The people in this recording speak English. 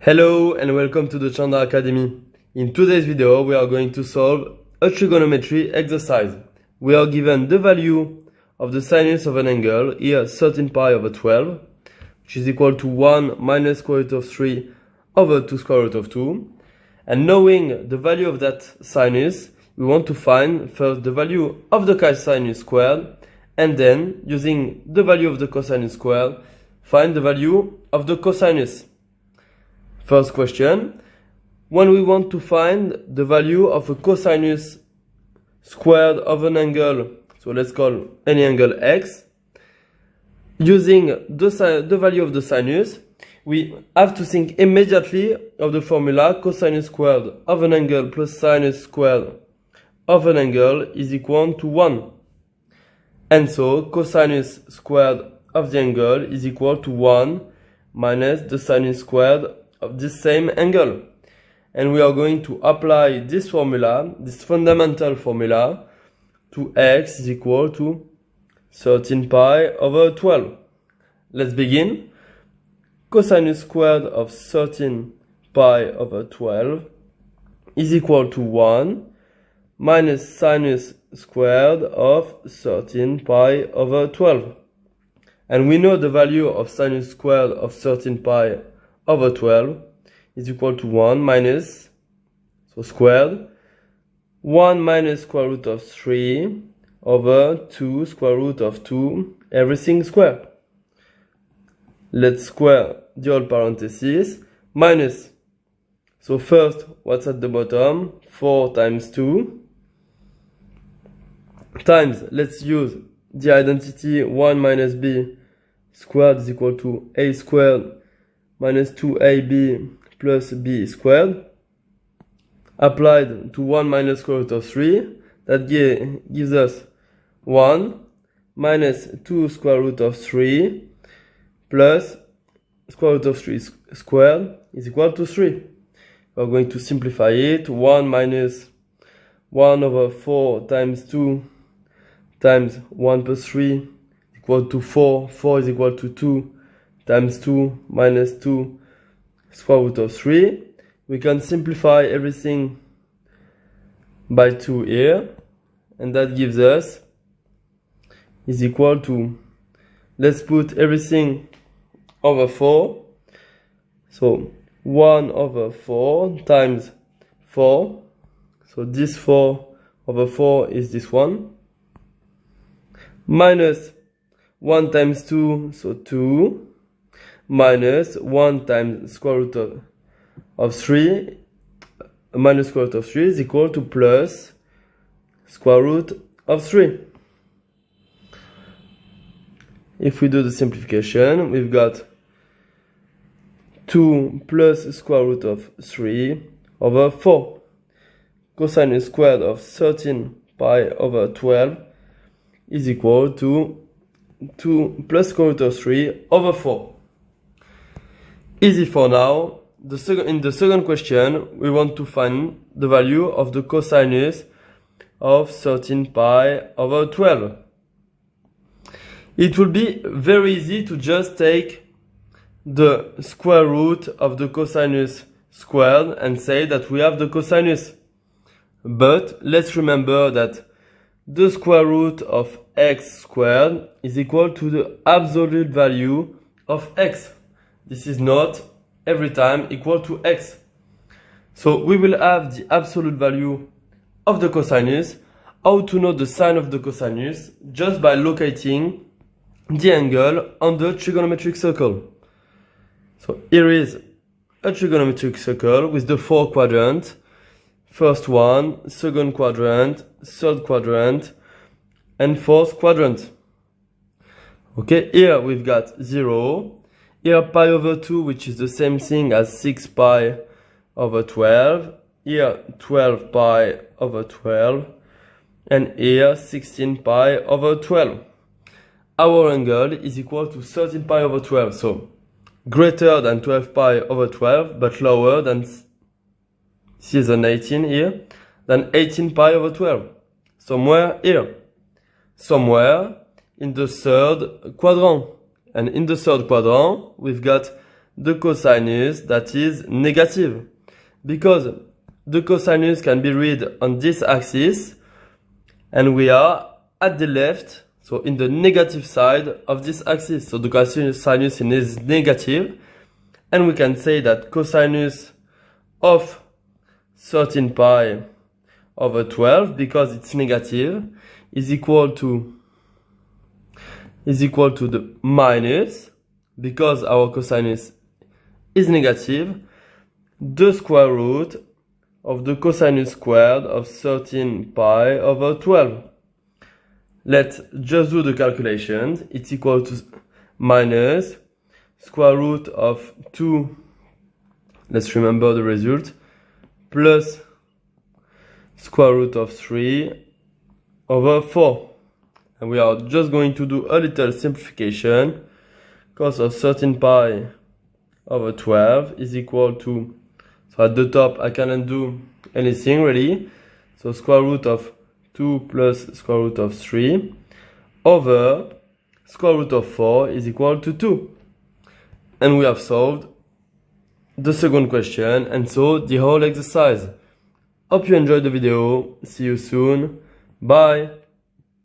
Hello and welcome to the Chandara Academy. In today's video we are going to solve a trigonometry exercise. We are given the value of the sinus of an angle, here 13 pi over 12, which is equal to 1 minus square root of 3 over 2 square root of 2. And knowing the value of that sinus, we want to find first the value of the cosinus squared, and then using the value of the cosinus squared, find the value of the cosinus. First question, when we want to find the value of a cosinus squared of an angle, so let's call any angle x, using the value of the sinus, we have to think immediately of the formula cosinus squared of an angle plus sinus squared of an angle is equal to 1. And so cosinus squared of the angle is equal to 1 minus the sinus squared of this same angle. And we are going to apply this formula, this fundamental formula, to x is equal to 13 pi over 12. Let's begin. Cosinus squared of 13 pi over 12 is equal to 1 minus sinus squared of 13 pi over 12. And we know the value of sinus squared of 13 pi over 12 is equal to 1 minus, so squared, 1 minus square root of 3 over 2 square root of 2, everything squared. Let's square the whole parenthesis, minus, so first, what's at the bottom? 4 times 2, times, let's use the identity 1 minus b squared is equal to a squared minus 2ab plus b squared, applied to 1 minus square root of 3, that gives us 1 minus 2 square root of 3 plus square root of 3 squared is equal to 3. We are going to simplify it. 1 minus 1 over 4 times 2 times 1 plus 3 is equal to 4. 4 is equal to 2 times 2 minus 2 square root of 3. We can simplify everything by 2 here, and that gives us is equal to, let's put everything over 4, so 1 over 4 times 4, so this 4 over 4 is this one, minus 1 times 2, so 2, minus 1 times square root of 3, minus square root of 3 is equal to plus square root of 3. If we do the simplification, we've got 2 plus square root of 3 over 4. Cosinus squared of 13 pi over 12 is equal to 2 plus square root of 3 over 4. Easy for now. In the second question, we want to find the value of the cosinus of 13 pi over 12. It will be very easy to just take the square root of the cosinus squared and say that we have the cosinus. But let's remember that the square root of x squared is equal to the absolute value of x. This is not every time equal to x. So we will have the absolute value of the cosinus. How to know the sign of the cosinus? Just by locating the angle on the trigonometric circle. So here is a trigonometric circle with the 4 quadrants. First one, second quadrant, third quadrant, and fourth quadrant. Okay, here we've got 0. Here pi over 2, which is the same thing as 6 pi over 12. Here 12 pi over 12. And here 16 pi over 12. Our angle is equal to 13 pi over 12. So greater than 12 pi over 12, but lower than, see an 18 here, than 18 pi over 12. Somewhere here. Somewhere in the third quadrant. And in the third quadrant, we've got the cosinus that is negative, because the cosinus can be read on this axis and we are at the left, so in the negative side of this axis. So the cosinus is negative, and we can say that cosinus of 13 pi over 12, because it's negative, is equal to the minus, because our cosinus is negative, the square root of the cosinus squared of 13 pi over 12. Let's just do the calculations. It's equal to minus square root of 2, let's remember the result, plus square root of 3 over 4. And we are just going to do a little simplification. Cos of 13 pi over 12 is equal to, so at the top I cannot do anything really, so square root of 2 plus square root of 3 over square root of 4 is equal to 2. And we have solved the second question, and so the whole exercise. Hope you enjoyed the video. See you soon. Bye.